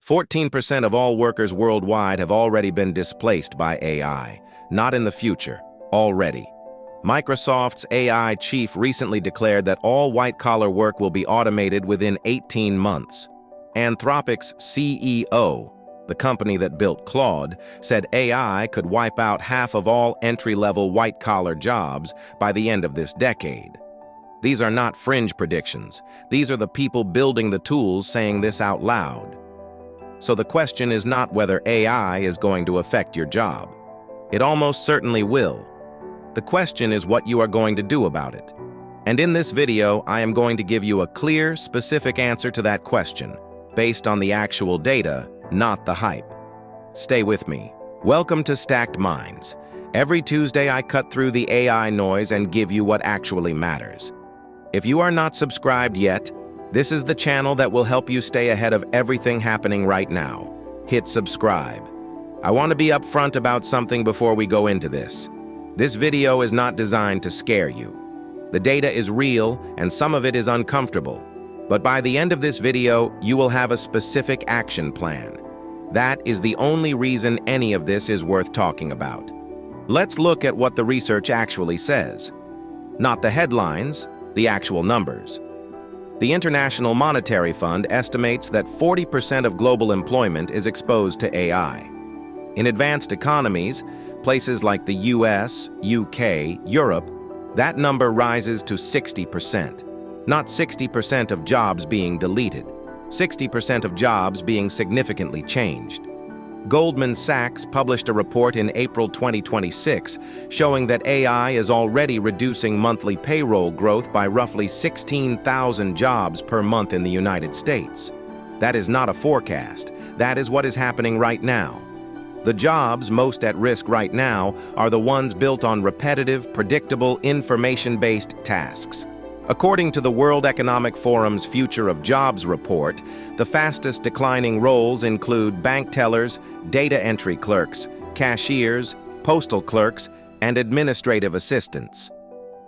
14% of all workers worldwide have already been displaced by AI. Not in the future, already. Microsoft's AI chief recently declared that all white-collar work will be automated within 18 months. Anthropic's CEO, the company that built Claude, said AI could wipe out half of all entry-level white-collar jobs by the end of this decade. These are not fringe predictions. These are the people building the tools saying this out loud. So the question is not whether AI is going to affect your job. It almost certainly will. The question is what you are going to do about it. And in this video, I am going to give you a clear, specific answer to that question, based on the actual data, not the hype. Stay with me. Welcome to Stacked Minds. Every Tuesday, I cut through the AI noise and give you what actually matters. If you are not subscribed yet, this is the channel that will help you stay ahead of everything happening right now. Hit subscribe. I want to be upfront about something before we go into this. This video is not designed to scare you. The data is real and some of it is uncomfortable. But by the end of this video, you will have a specific action plan. That is the only reason any of this is worth talking about. Let's look at what the research actually says. Not the headlines, the actual numbers. The International Monetary Fund estimates that 40% of global employment is exposed to AI. In advanced economies, places like the US, UK, Europe, that number rises to 60%. Not 60% of jobs being deleted, 60% of jobs being significantly changed. Goldman Sachs published a report in April 2026 showing that AI is already reducing monthly payroll growth by roughly 16,000 jobs per month in the United States. That is not a forecast. That is what is happening right now. The jobs most at risk right now are the ones built on repetitive, predictable, information-based tasks. According to the World Economic Forum's Future of Jobs report, the fastest declining roles include bank tellers, data entry clerks, cashiers, postal clerks, and administrative assistants.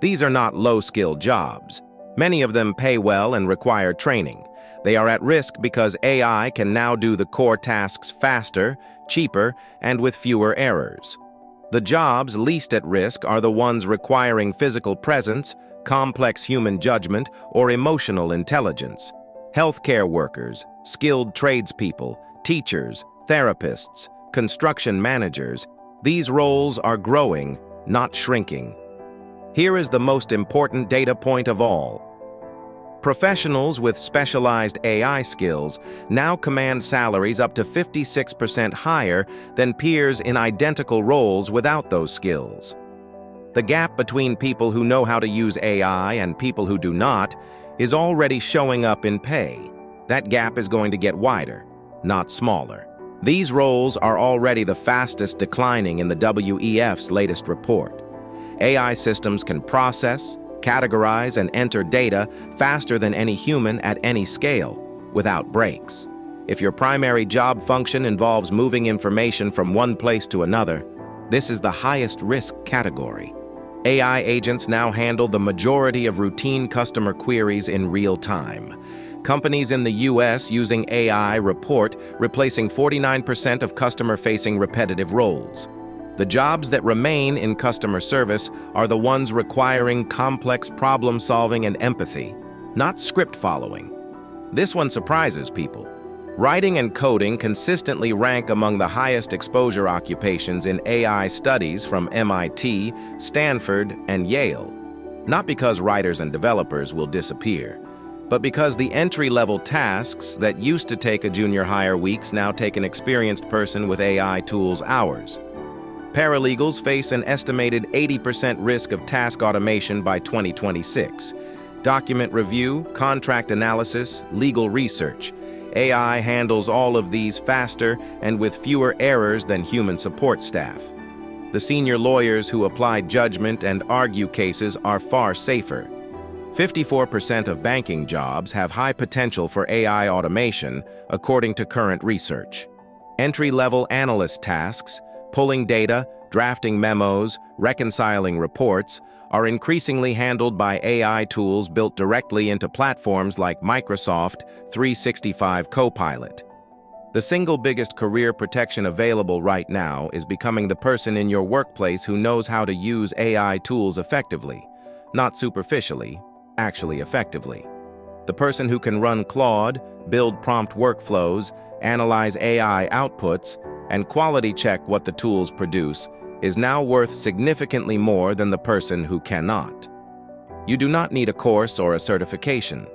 These are not low-skilled jobs. Many of them pay well and require training. They are at risk because AI can now do the core tasks faster, cheaper, and with fewer errors. The jobs least at risk are the ones requiring physical presence, complex human judgment, or emotional intelligence. Healthcare workers, skilled tradespeople, teachers, therapists, construction managers, these roles are growing, not shrinking. Here is the most important data point of all. Professionals with specialized AI skills now command salaries up to 56% higher than peers in identical roles without those skills. The gap between people who know how to use AI and people who do not is already showing up in pay. That gap is going to get wider, not smaller. These roles are already the fastest declining in the WEF's latest report. AI systems can process, categorize, and enter data faster than any human at any scale, without breaks. If your primary job function involves moving information from one place to another, this is the highest risk category. AI agents now handle the majority of routine customer queries in real time. Companies in the US using AI report replacing 49% of customer-facing repetitive roles. The jobs that remain in customer service are the ones requiring complex problem-solving and empathy, not script following. This one surprises people. Writing and coding consistently rank among the highest exposure occupations in AI studies from MIT, Stanford, and Yale. Not because writers and developers will disappear, but because the entry-level tasks that used to take a junior hire weeks now take an experienced person with AI tools hours. Paralegals face an estimated 80% risk of task automation by 2026. Document review, contract analysis, legal research. AI handles all of these faster and with fewer errors than human support staff. The senior lawyers who apply judgment and argue cases are far safer. 54% of banking jobs have high potential for AI automation, according to current research. Entry-level analyst tasks, pulling data, drafting memos, reconciling reports, are increasingly handled by AI tools built directly into platforms like Microsoft 365 Copilot. The single biggest career protection available right now is becoming the person in your workplace who knows how to use AI tools effectively, not superficially, actually effectively. The person who can run Claude, build prompt workflows, analyze AI outputs, and quality check what the tools produce is now worth significantly more than the person who cannot. You do not need a course or a certification.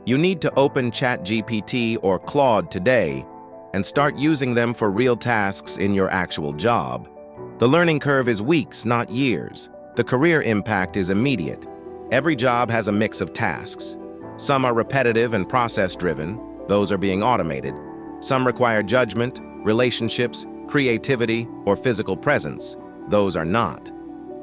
You need to open ChatGPT or Claude today and start using them for real tasks in your actual job. The learning curve is weeks, not years. The career impact is immediate. Every job has a mix of tasks. Some are repetitive and process-driven. Those are being automated. Some require judgment, relationships, creativity, or physical presence. Those are not.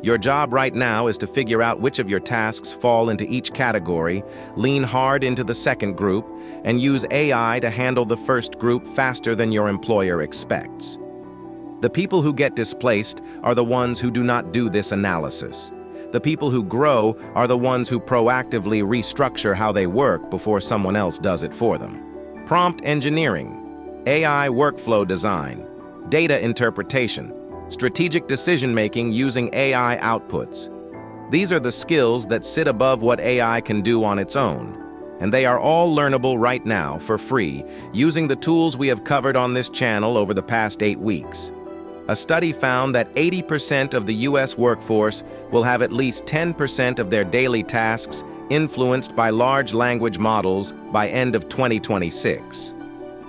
Your job right now is to figure out which of your tasks fall into each category, lean hard into the second group, and use AI to handle the first group faster than your employer expects. The people who get displaced are the ones who do not do this analysis. The people who grow are the ones who proactively restructure how they work before someone else does it for them. Prompt engineering, AI workflow design, data interpretation, strategic decision-making using AI outputs. These are the skills that sit above what AI can do on its own, and they are all learnable right now for free using the tools we have covered on this channel over the past 8 weeks. A study found that 80% of the U.S. workforce will have at least 10% of their daily tasks influenced by large language models by end of 2026.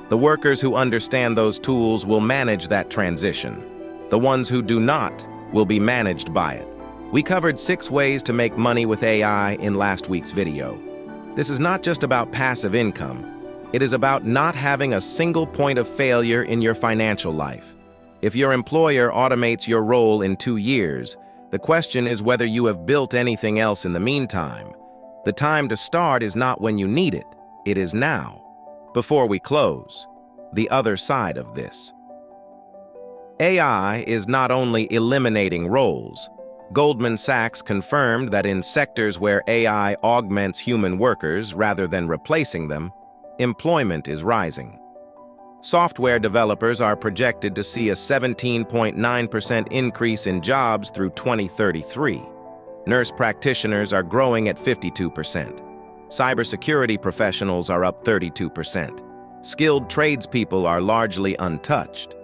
The workers who understand those tools will manage that transition. The ones who do not will be managed by it. We covered 6 ways to make money with AI in last week's video. This is not just about passive income. It is about not having a single point of failure in your financial life. If your employer automates your role in 2 years, the question is whether you have built anything else in the meantime. The time to start is not when you need it. It is now. Before we close, the other side of this. AI is not only eliminating roles. Goldman Sachs confirmed that in sectors where AI augments human workers rather than replacing them, employment is rising. Software developers are projected to see a 17.9% increase in jobs through 2033. Nurse practitioners are growing at 52%. Cybersecurity professionals are up 32%. Skilled tradespeople are largely untouched.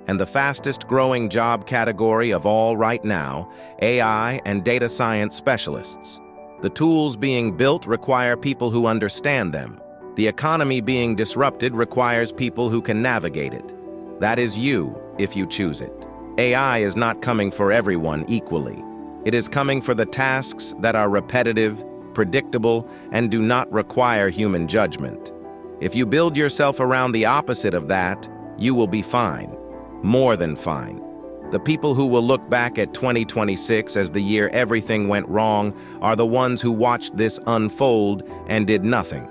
And the fastest growing job category of all right now, AI and data science specialists. The tools being built require people who understand them. The economy being disrupted requires people who can navigate it. That is you, if you choose it. AI is not coming for everyone equally. It is coming for the tasks that are repetitive, predictable, and do not require human judgment. If you build yourself around the opposite of that, you will be fine. More than fine. The people who will look back at 2026 as the year everything went wrong are the ones who watched this unfold and did nothing.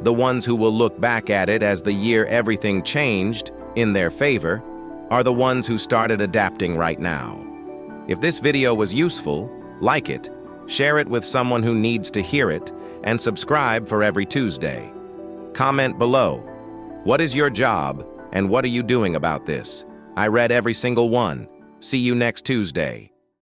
The ones who will look back at it as the year everything changed in their favor are the ones who started adapting right now. If this video was useful, like it, share it with someone who needs to hear it, and subscribe for every Tuesday. Comment below. What is your job, and what are you doing about this? I read every single one. See you next Tuesday.